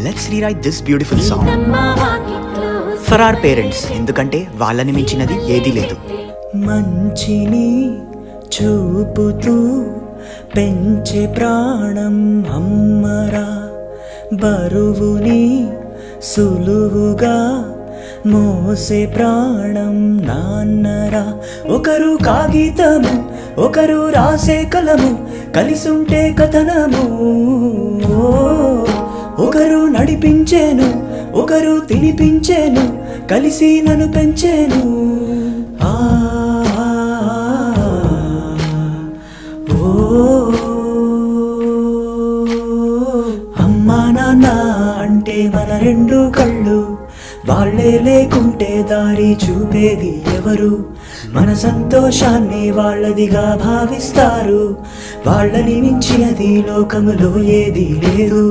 let's rewrite this beautiful song for our parents. ఎందుకంటే వాళ్ళని మించినది ఏదీ లేదు. మంచిని చూపుతూ పెంచే ప్రాణం అమ్మరా, బరువుని సులువుగా మోసే ప్రాణం నాన్నరా. ఒకరు కాగితము, ఒకరు రాసే కలము, కలిసుంటే కథనము. ఒకరు నడిపించేను, ఒకరు తినిపించేను, కలిసి నన్ను పెంచేను. అమ్మా నాన్న అంటే మన రెండు కళ్ళు, వాళ్ళే లేకుంటే దారి చూపేది ఎవరు? మన సంతోషాన్ని వాళ్ళదిగా భావిస్తారు, వాళ్ళని మించినది లోకములో ఏదీ లేదు.